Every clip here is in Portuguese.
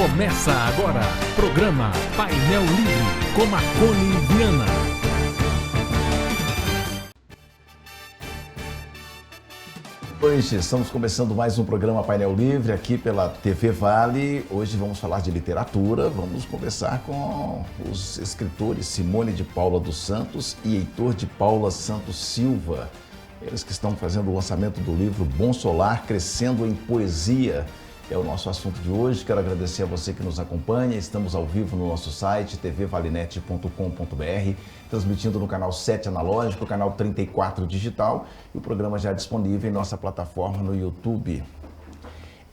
Começa agora, programa Painel Livre, com Marconi Viana. Oi, estamos começando mais um programa Painel Livre aqui pela TV Vale. Hoje vamos falar de literatura, vamos conversar com os escritores Simone de Paula dos Santos e Heitor de Paula Santos Silva. Eles que estão fazendo o lançamento do livro Bom Solar, Crescendo em Poesia. É o nosso assunto de hoje. Quero agradecer a você que nos acompanha. Estamos ao vivo no nosso site tvvalenet.com.br, transmitindo no canal 7 analógico, canal 34 digital, e o programa já é disponível em nossa plataforma no YouTube.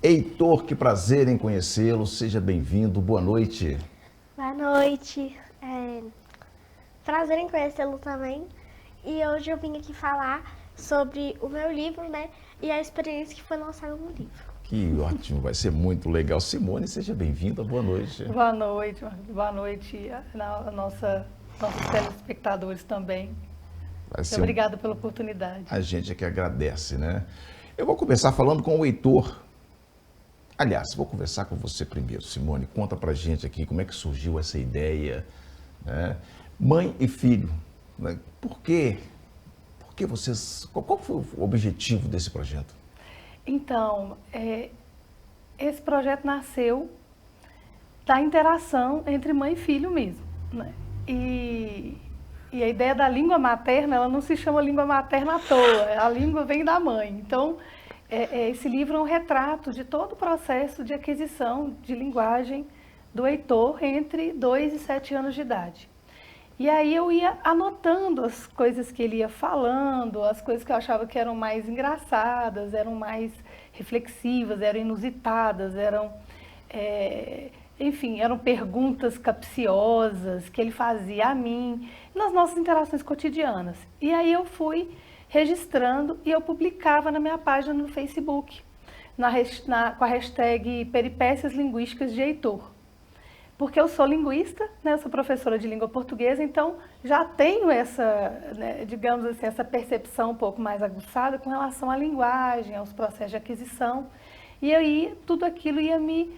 Heitor, que prazer em conhecê-lo. Seja bem-vindo. Boa noite. Boa noite. Prazer em conhecê-lo também. E hoje eu vim aqui falar sobre o meu livro, né? E a experiência que foi lançada no livro. Que ótimo, vai ser muito legal. Simone, seja bem-vinda, boa noite. Boa noite nossos telespectadores também. Obrigada pela oportunidade. A gente é que agradece, né? Eu vou começar falando com o Heitor. Aliás, vou conversar com você primeiro, Simone. Conta pra gente aqui como é que surgiu essa ideia, né? Mãe e filho, né? Por quê? Por que vocês... Qual foi o objetivo desse projeto? Então, esse projeto nasceu da interação entre mãe e filho mesmo, né? E a ideia da língua materna, ela não se chama língua materna à toa, a língua vem da mãe. Então, esse livro é um retrato de todo o processo de aquisição de linguagem do Heitor entre 2 e 7 anos de idade. E aí eu ia anotando as coisas que ele ia falando, as coisas que eu achava que eram mais engraçadas, eram mais reflexivas, eram inusitadas, eram perguntas capciosas que ele fazia a mim, nas nossas interações cotidianas. E aí eu fui registrando e eu publicava na minha página no Facebook, com a hashtag Peripécias Linguísticas de Heitor. Porque eu sou linguista, né, eu sou professora de língua portuguesa, então já tenho essa, né, digamos assim, essa percepção um pouco mais aguçada com relação à linguagem, aos processos de aquisição. E aí tudo aquilo ia me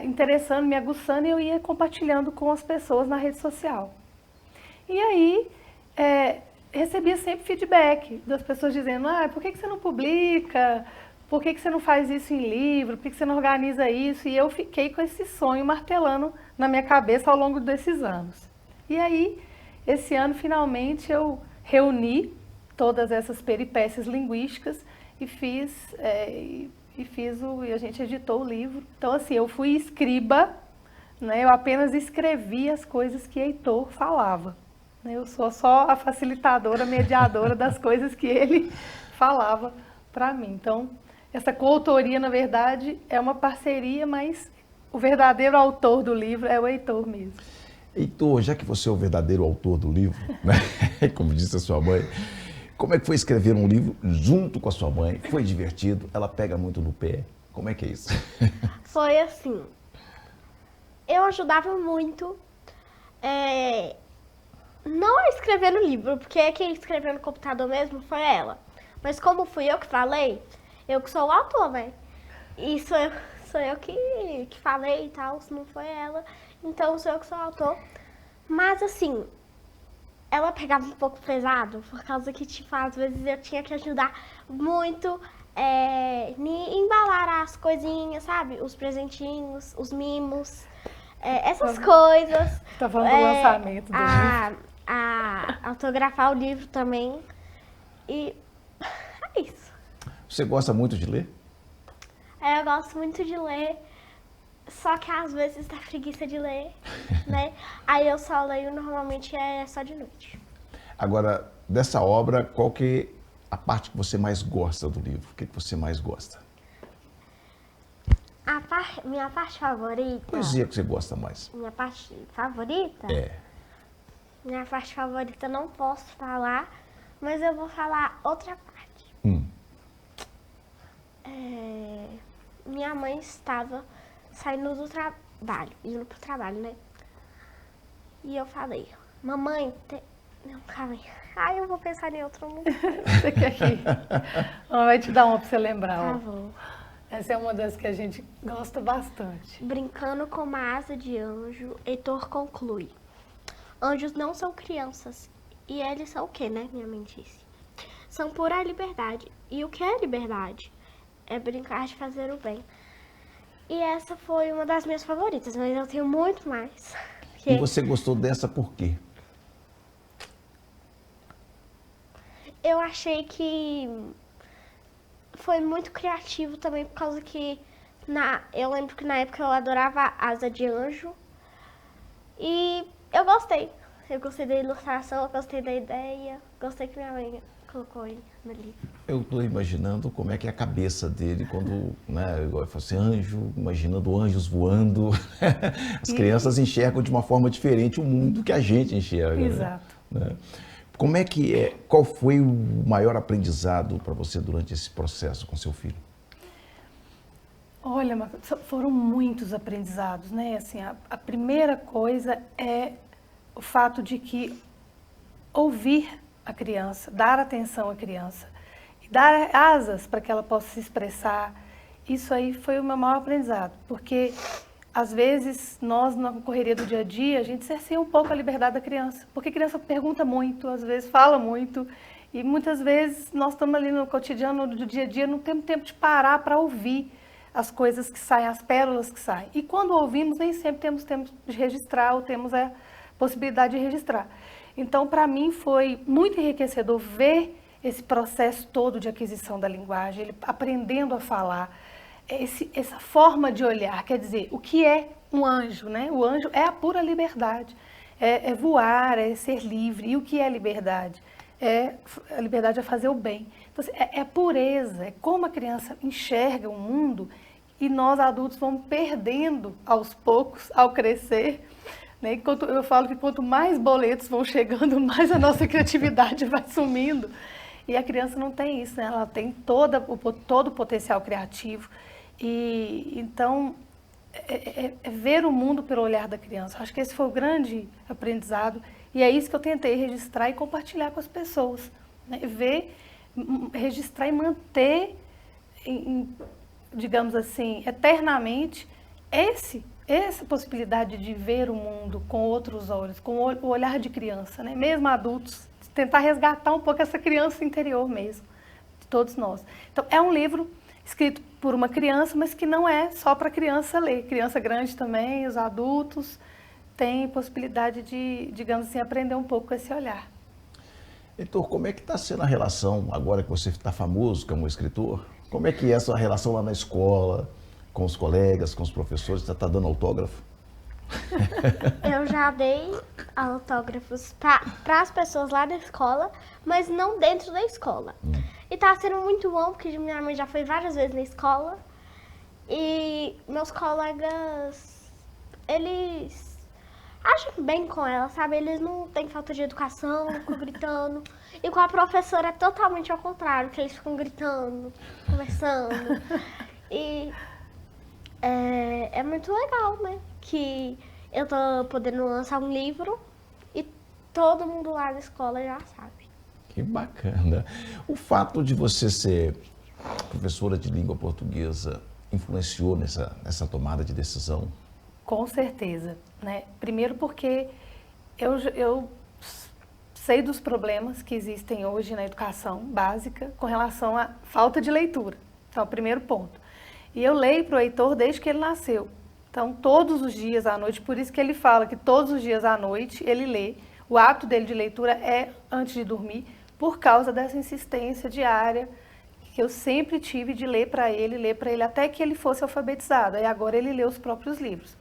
interessando, me aguçando, e eu ia compartilhando com as pessoas na rede social. E aí recebia sempre feedback das pessoas dizendo: por que você não publica? Por que você não faz isso em livro? Por que você não organiza isso? E eu fiquei com esse sonho martelando na minha cabeça ao longo desses anos. E aí, esse ano, finalmente, eu reuni todas essas peripécias linguísticas e a gente editou o livro. Então, assim, eu fui escriba, né? Eu apenas escrevi as coisas que Heitor falava. Eu sou só a facilitadora, mediadora das coisas que ele falava para mim. Então, essa coautoria, na verdade, é uma parceria, mas o verdadeiro autor do livro é o Heitor mesmo. Heitor, já que você é o verdadeiro autor do livro, né? Como disse a sua mãe, como é que foi escrever um livro junto com a sua mãe? Foi divertido? Ela pega muito no pé? Como é que é isso? Foi assim, eu ajudava muito, não a escrever no livro, porque quem escreveu no computador mesmo foi ela. Mas como fui eu que falei, eu que sou o autor, né? E sou eu que falei e tal, se não foi ela. Então sou eu que sou o autor. Mas assim, ela pegava um pouco pesado, por causa que, tipo, às vezes eu tinha que ajudar muito embalar as coisinhas, sabe? Os presentinhos, os mimos, essas coisas. Tá falando do lançamento do livro. Autografar o livro também. E é isso. Você gosta muito de ler? Eu gosto muito de ler, só que às vezes dá preguiça de ler, né? Aí eu só leio normalmente só de noite. Agora, dessa obra, qual que é a parte que você mais gosta do livro? O que você mais gosta? Minha parte favorita... Poesia que você gosta mais. Minha parte favorita? Minha parte favorita não posso falar, mas eu vou falar outra parte. Minha mãe estava saindo do trabalho, indo pro trabalho, né? E eu falei: mamãe, não, calma aí. Eu vou pensar em outro mundo. Você quer que... Vai te dar uma pra você lembrar. Tá bom. Essa é uma das que a gente gosta bastante. Brincando com uma asa de anjo, Heitor conclui. Anjos não são crianças. E eles são o quê, né? Minha mãe disse. São pura liberdade. E o que é liberdade? É brincar de fazer o bem. E essa foi uma das minhas favoritas, mas eu tenho muito mais. E você gostou dessa por quê? Eu achei que foi muito criativo também, por causa que eu lembro que na época eu adorava Asa de Anjo. E eu gostei. Eu gostei da ilustração, eu gostei da ideia. Gostei que minha mãe colocou ele no livro. Eu estou imaginando como é que é a cabeça dele quando, né, igual eu falo assim, anjo, imaginando anjos voando. As crianças enxergam de uma forma diferente o mundo que a gente enxerga. Exato. Né? Como é que é? Qual foi o maior aprendizado para você durante esse processo com seu filho? Olha, Marcos, foram muitos aprendizados, né? Assim, a primeira coisa é o fato de que ouvir a criança, dar atenção à criança, e dar asas para que ela possa se expressar, isso aí foi o meu maior aprendizado, porque às vezes nós na correria do dia a dia, a gente cerceia um pouco a liberdade da criança, porque a criança pergunta muito, às vezes fala muito, e muitas vezes nós estamos ali no cotidiano do dia a dia, não temos tempo de parar para ouvir as coisas que saem, as pérolas que saem. E quando ouvimos, nem sempre temos tempo de registrar ou temos a possibilidade de registrar. Então, para mim, foi muito enriquecedor ver esse processo todo de aquisição da linguagem, ele aprendendo a falar, essa forma de olhar, quer dizer, o que é um anjo, né? O anjo é a pura liberdade, é voar, é ser livre. E o que é liberdade? A liberdade é fazer o bem. Então, é pureza, é como a criança enxerga o mundo e nós adultos vamos perdendo aos poucos, ao crescer. Né? Eu falo que quanto mais boletos vão chegando, mais a nossa criatividade vai sumindo. E a criança não tem isso, né? Ela tem todo o potencial criativo. E então, é ver o mundo pelo olhar da criança. Acho que esse foi o grande aprendizado. E é isso que eu tentei registrar e compartilhar com as pessoas. Né? Registrar e manter, digamos assim, eternamente essa possibilidade de ver o mundo com outros olhos, com o olhar de criança, né? Mesmo adultos, tentar resgatar um pouco essa criança interior mesmo, de todos nós. Então, é um livro escrito por uma criança, mas que não é só para criança ler. Criança grande também, os adultos têm possibilidade de, digamos assim, aprender um pouco com esse olhar. Heitor, como é que está sendo a relação, agora que você está famoso como escritor, como é que é a sua relação lá na escola, com os colegas, com os professores? Você está dando autógrafo? Eu já dei autógrafos para as pessoas lá da escola, mas não dentro da escola. E tá sendo muito bom, porque minha mãe já foi várias vezes na escola. E meus colegas, eles acham bem com ela, sabe? Eles não têm falta de educação, ficam gritando. E com a professora é totalmente ao contrário, que eles ficam gritando, conversando. E é muito legal, né? Que eu tô podendo lançar um livro e todo mundo lá na escola já sabe. Que bacana. O fato de você ser professora de língua portuguesa influenciou nessa tomada de decisão? Com certeza, né? Primeiro porque eu sei dos problemas que existem hoje na educação básica com relação à falta de leitura. Então, é o primeiro ponto. E eu leio para o Heitor desde que ele nasceu. Então, todos os dias à noite, por isso que ele fala que todos os dias à noite ele lê. O hábito dele de leitura é antes de dormir, por causa dessa insistência diária que eu sempre tive de ler para ele até que ele fosse alfabetizado. Aí agora ele lê os próprios livros.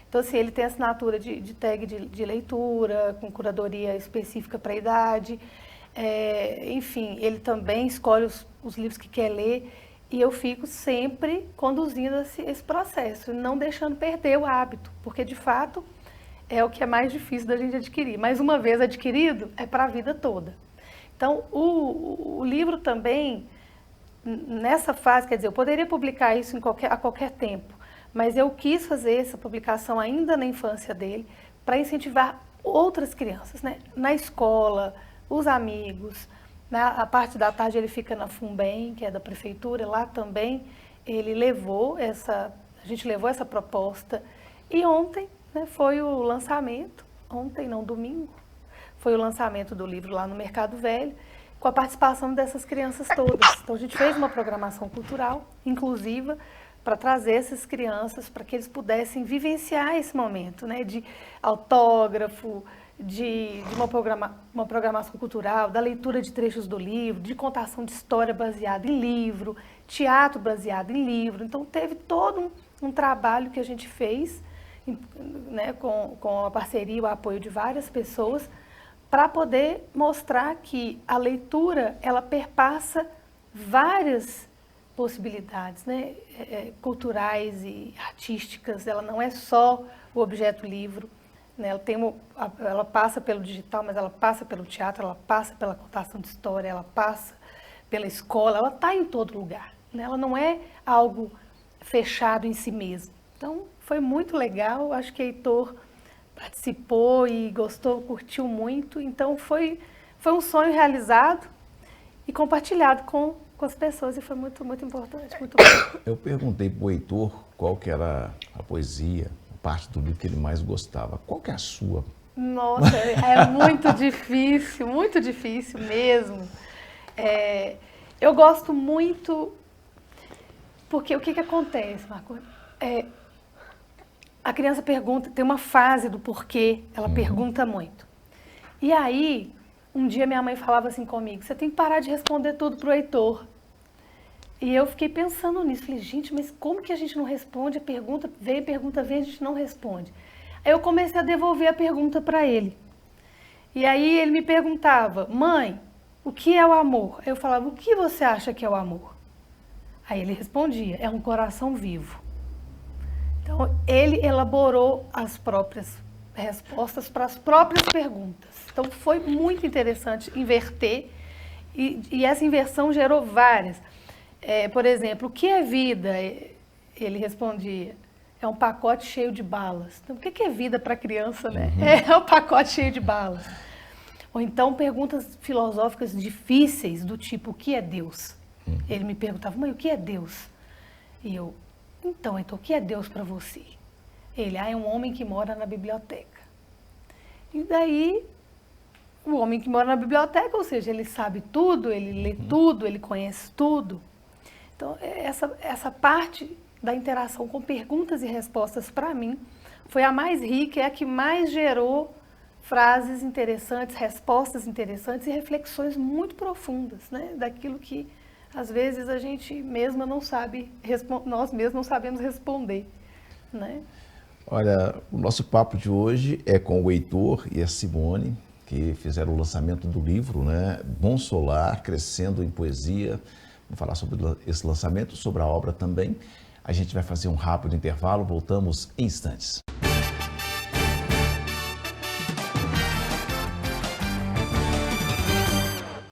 Então, assim, ele tem assinatura de tag de leitura, com curadoria específica para a idade. Enfim, ele também escolhe os livros que quer ler. E eu fico sempre conduzindo esse processo, não deixando perder o hábito, porque de fato é o que é mais difícil da gente adquirir. Mas uma vez adquirido, é para a vida toda. Então, o livro também, nessa fase, quer dizer, eu poderia publicar isso a qualquer tempo, mas eu quis fazer essa publicação ainda na infância dele, para incentivar outras crianças, né? Na escola, os amigos. A parte da tarde ele fica na FUNBEM, que é da prefeitura, lá também a gente levou essa proposta e ontem, né, foi o lançamento, ontem não, domingo, foi o lançamento do livro lá no Mercado Velho, com a participação dessas crianças todas. Então a gente fez uma programação cultural inclusiva para trazer essas crianças, para que eles pudessem vivenciar esse momento, né, de autógrafo, de uma programação cultural, da leitura de trechos do livro, de contação de história baseada em livro, teatro baseado em livro. Então teve todo um trabalho que a gente fez, né, com a parceria e o apoio de várias pessoas, para poder mostrar que a leitura, ela perpassa várias possibilidades, né, culturais e artísticas. Ela não é só o objeto livro, né, ela passa pelo digital, mas ela passa pelo teatro, ela passa pela contação de história, ela passa pela escola, ela está em todo lugar, né, ela não é algo fechado em si mesmo. Então, foi muito legal, acho que Heitor participou e gostou, curtiu muito, então foi um sonho realizado e compartilhado com as pessoas e foi muito, muito importante, muito bom. Eu perguntei para o Heitor qual que era a poesia, a parte do livro que ele mais gostava. Qual que é a sua? Nossa, é muito difícil mesmo. Eu gosto muito, porque o que acontece, Marco? A criança pergunta, tem uma fase do porquê, ela pergunta muito. E aí, um dia minha mãe falava assim comigo, você tem que parar de responder tudo pro Heitor. E eu fiquei pensando nisso, falei, gente, mas como que a gente não responde? A pergunta vem, a gente não responde. Aí eu comecei a devolver a pergunta para ele. E aí ele me perguntava, mãe, o que é o amor? Aí eu falava, o que você acha que é o amor? Aí ele respondia, é um coração vivo. Então, ele elaborou as próprias respostas para as próprias perguntas. Então, foi muito interessante inverter e essa inversão gerou várias. Por exemplo, o que é vida? Ele respondia, é um pacote cheio de balas. Então, o que é vida para criança, né? É um pacote cheio de balas. Ou então, perguntas filosóficas difíceis do tipo, o que é Deus? Ele me perguntava, mãe, o que é Deus? E eu... Então, o que é Deus para você? Ele, é um homem que mora na biblioteca. E daí, o homem que mora na biblioteca, ou seja, ele sabe tudo, ele lê tudo, ele conhece tudo. Então, essa parte da interação com perguntas e respostas, para mim, foi a mais rica, é a que mais gerou frases interessantes, respostas interessantes e reflexões muito profundas, né? Daquilo que às vezes a gente mesma não sabe, nós mesmos não sabemos responder, né? Olha, o nosso papo de hoje é com o Heitor e a Simone, que fizeram o lançamento do livro, né? Bom Solar, Crescendo em Poesia. Vamos falar sobre esse lançamento, sobre a obra também. A gente vai fazer um rápido intervalo, voltamos em instantes.